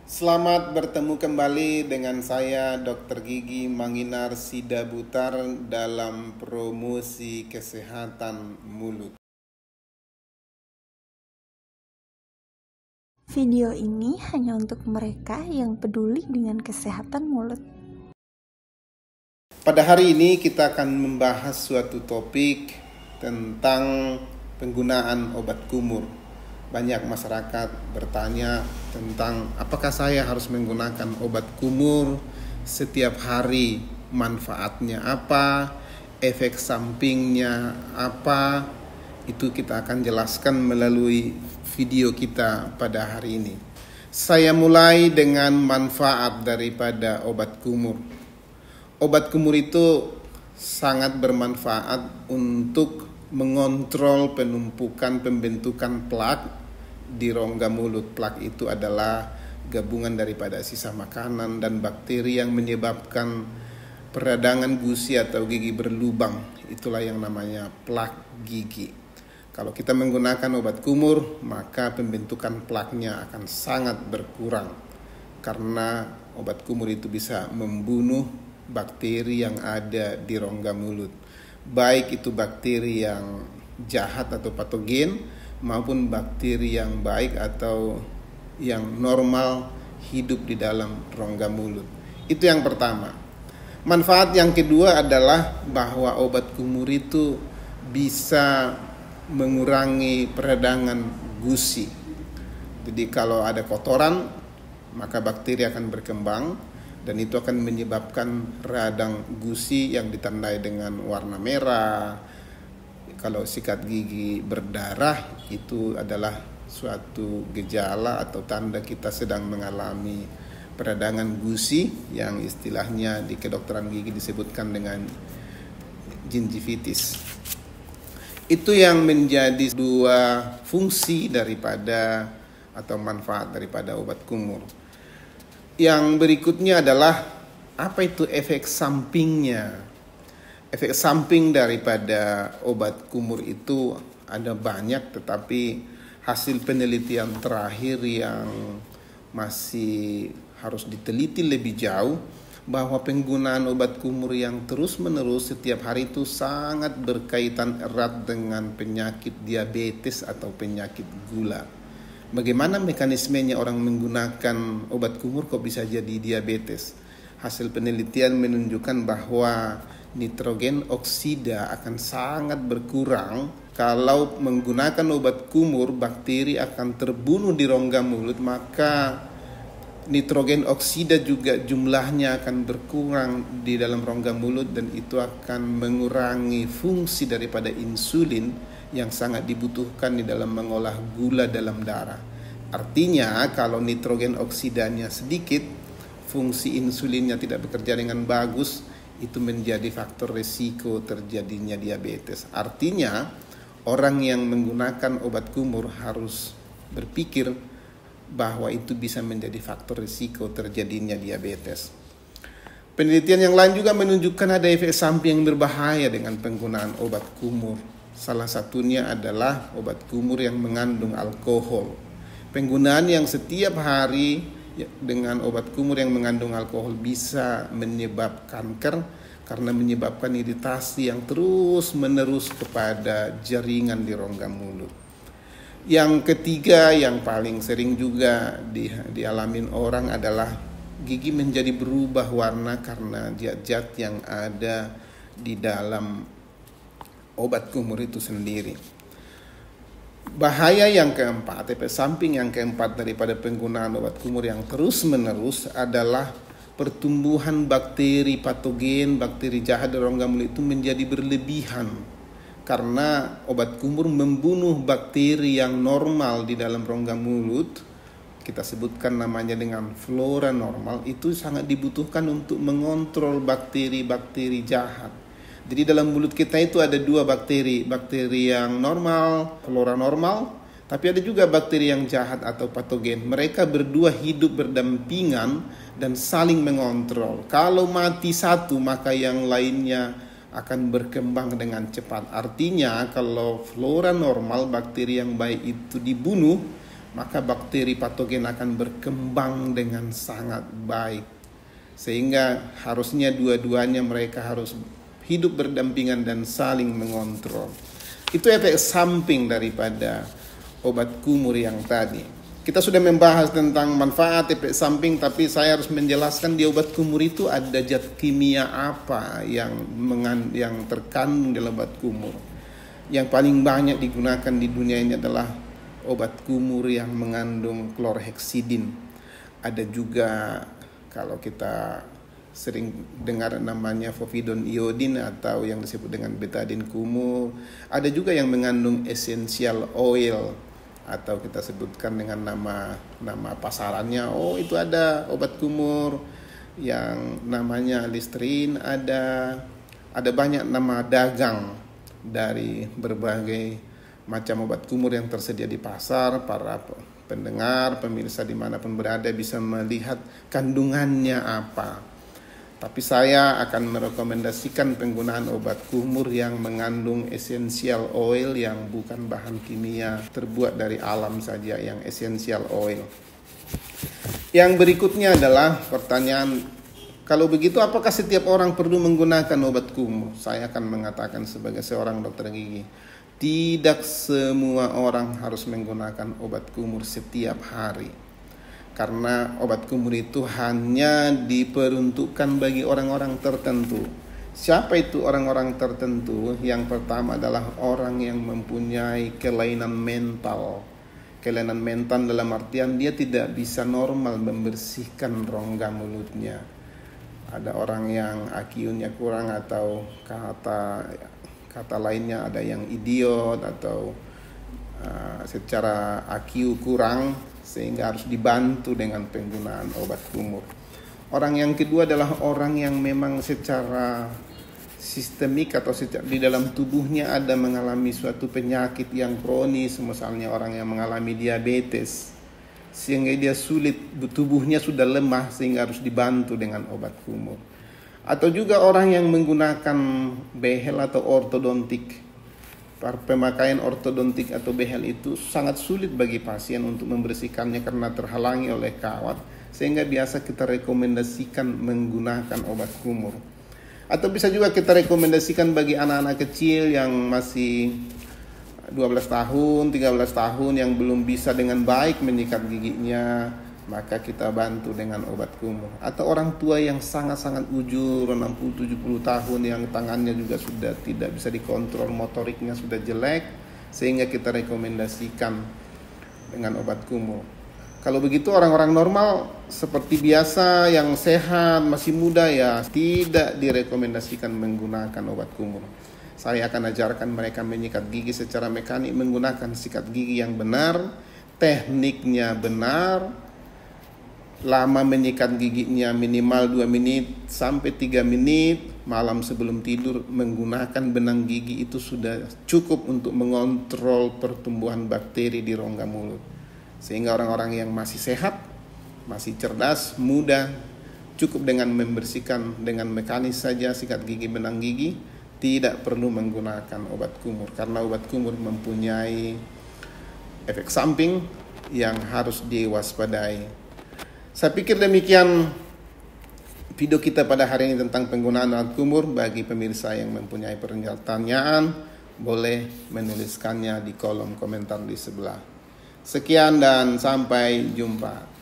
Selamat bertemu kembali dengan saya Dr. Gigi Manginar Sidabutar dalam promosi kesehatan mulut. Video ini hanya untuk mereka yang peduli dengan kesehatan mulut. Pada hari ini kita akan membahas suatu topik tentang penggunaan obat kumur. Banyak masyarakat bertanya tentang apakah saya harus menggunakan obat kumur setiap hari, manfaatnya apa, efek sampingnya apa. Itu kita akan jelaskan melalui video kita pada hari ini. Saya mulai dengan manfaat daripada obat kumur. Obat kumur itu sangat bermanfaat untuk mengontrol penumpukan pembentukan plak di rongga mulut. Plak itu adalah gabungan daripada sisa makanan dan bakteri yang menyebabkan peradangan gusi atau gigi berlubang. Itulah yang namanya plak gigi. Kalau kita menggunakan obat kumur, maka pembentukan plaknya akan sangat berkurang karena obat kumur itu bisa membunuh bakteri yang ada di rongga mulut, baik itu bakteri yang jahat atau patogen maupun bakteri yang baik atau yang normal hidup di dalam rongga mulut. Itu yang pertama. Manfaat yang kedua adalah bahwa obat kumur itu bisa mengurangi peradangan gusi. Jadi kalau ada kotoran, maka bakteri akan berkembang dan itu akan menyebabkan radang gusi yang ditandai dengan warna merah. Kalau sikat gigi berdarah, itu adalah suatu gejala atau tanda kita sedang mengalami peradangan gusi yang istilahnya di kedokteran gigi disebutkan dengan gingivitis. Itu yang menjadi dua fungsi daripada atau manfaat daripada obat kumur. Yang berikutnya adalah apa itu efek sampingnya. Efek samping daripada obat kumur itu ada banyak, tetapi hasil penelitian terakhir yang masih harus diteliti lebih jauh bahwa penggunaan obat kumur yang terus-menerus setiap hari itu sangat berkaitan erat dengan penyakit diabetes atau penyakit gula. Bagaimana mekanismenya orang menggunakan obat kumur kok bisa jadi diabetes? Hasil penelitian menunjukkan bahwa nitrogen oksida akan sangat berkurang kalau menggunakan obat kumur. Bakteri akan terbunuh di rongga mulut, maka nitrogen oksida juga jumlahnya akan berkurang di dalam rongga mulut dan itu akan mengurangi fungsi daripada insulin yang sangat dibutuhkan di dalam mengolah gula dalam darah. Artinya kalau nitrogen oksidanya sedikit, fungsi insulinnya tidak bekerja dengan bagus, itu menjadi faktor risiko terjadinya diabetes. Artinya orang yang menggunakan obat kumur harus berpikir bahwa itu bisa menjadi faktor risiko terjadinya diabetes. Penelitian yang lain juga menunjukkan ada efek samping yang berbahaya dengan penggunaan obat kumur. Salah satunya adalah obat kumur yang mengandung alkohol. Penggunaan yang setiap hari dengan obat kumur yang mengandung alkohol bisa menyebabkan kanker karena menyebabkan iritasi yang terus-menerus kepada jaringan di rongga mulut. Yang ketiga yang paling sering juga dialamin orang adalah gigi menjadi berubah warna karena zat-zat yang ada di dalam obat kumur itu sendiri. Bahaya yang keempat, efek samping yang keempat daripada penggunaan obat kumur yang terus-menerus adalah pertumbuhan bakteri patogen, bakteri jahat di rongga mulut itu menjadi berlebihan. Karena obat kumur membunuh bakteri yang normal di dalam rongga mulut, kita sebutkan namanya dengan flora normal, itu sangat dibutuhkan untuk mengontrol bakteri-bakteri jahat. Jadi dalam mulut kita itu ada dua bakteri yang normal, flora normal, tapi ada juga bakteri yang jahat atau patogen. Mereka berdua hidup berdampingan dan saling mengontrol. Kalau mati satu, maka yang lainnya akan berkembang dengan cepat. Artinya kalau flora normal, bakteri yang baik itu dibunuh, maka bakteri patogen akan berkembang dengan sangat baik. Sehingga harusnya dua-duanya mereka harus hidup berdampingan dan saling mengontrol. Itu efek samping daripada obat kumur yang tadi. Kita sudah membahas tentang manfaat efek samping, tapi saya harus menjelaskan di obat kumur itu ada zat kimia apa yang terkandung dalam obat kumur. Yang paling banyak digunakan di dunia ini adalah obat kumur yang mengandung klorheksidin. Ada juga kalau kita sering dengar namanya povidone iodin atau yang disebut dengan betadine kumur. Ada juga yang mengandung essential oil atau kita sebutkan dengan nama pasarannya. Oh, itu ada obat kumur yang namanya Listerine, ada banyak nama dagang dari berbagai macam obat kumur yang tersedia di pasar. Para pendengar, pemirsa dimanapun berada bisa melihat kandungannya apa. Tapi saya akan merekomendasikan penggunaan obat kumur yang mengandung essential oil yang bukan bahan kimia, terbuat dari alam saja, yang essential oil. Yang berikutnya adalah pertanyaan, kalau begitu apakah setiap orang perlu menggunakan obat kumur? Saya akan mengatakan sebagai seorang dokter gigi, tidak semua orang harus menggunakan obat kumur setiap hari. Karena obat kumur itu hanya diperuntukkan bagi orang-orang tertentu. Siapa itu orang-orang tertentu? Yang pertama adalah orang yang mempunyai kelainan mental. Kelainan mental dalam artian dia tidak bisa normal membersihkan rongga mulutnya. Ada orang yang IQ-nya kurang, atau kata lainnya ada yang idiot, atau secara IQ kurang, sehingga harus dibantu dengan penggunaan obat kumur. Orang yang kedua adalah orang yang memang secara sistemik atau di dalam tubuhnya ada mengalami suatu penyakit yang kronis, misalnya orang yang mengalami diabetes, sehingga dia sulit, tubuhnya sudah lemah sehingga harus dibantu dengan obat kumur. Atau juga orang yang menggunakan behel atau ortodontik. Pemakaian ortodontik atau behel itu sangat sulit bagi pasien untuk membersihkannya karena terhalangi oleh kawat, sehingga biasa kita rekomendasikan menggunakan obat kumur. Atau bisa juga kita rekomendasikan bagi anak-anak kecil yang masih 12 tahun, 13 tahun yang belum bisa dengan baik menyikat giginya, maka kita bantu dengan obat kumur. Atau orang tua yang sangat-sangat ujur, 60-70 tahun, yang tangannya juga sudah tidak bisa dikontrol, motoriknya sudah jelek, sehingga kita rekomendasikan dengan obat kumur. Kalau begitu orang-orang normal seperti biasa yang sehat, masih muda, ya tidak direkomendasikan menggunakan obat kumur. Saya akan ajarkan mereka menyikat gigi secara mekanik menggunakan sikat gigi yang benar, tekniknya benar. Lama menyikat giginya minimal 2 menit sampai 3 menit. Malam sebelum tidur menggunakan benang gigi itu sudah cukup untuk mengontrol pertumbuhan bakteri di rongga mulut. Sehingga orang-orang yang masih sehat, masih cerdas, muda, cukup dengan membersihkan dengan mekanis saja sikat gigi, benang gigi, tidak perlu menggunakan obat kumur. Karena obat kumur mempunyai efek samping yang harus diwaspadai. Saya pikir demikian video kita pada hari ini tentang penggunaan obat kumur. Bagi pemirsa yang mempunyai pertanyaan, boleh menuliskannya di kolom komentar di sebelah. Sekian dan sampai jumpa.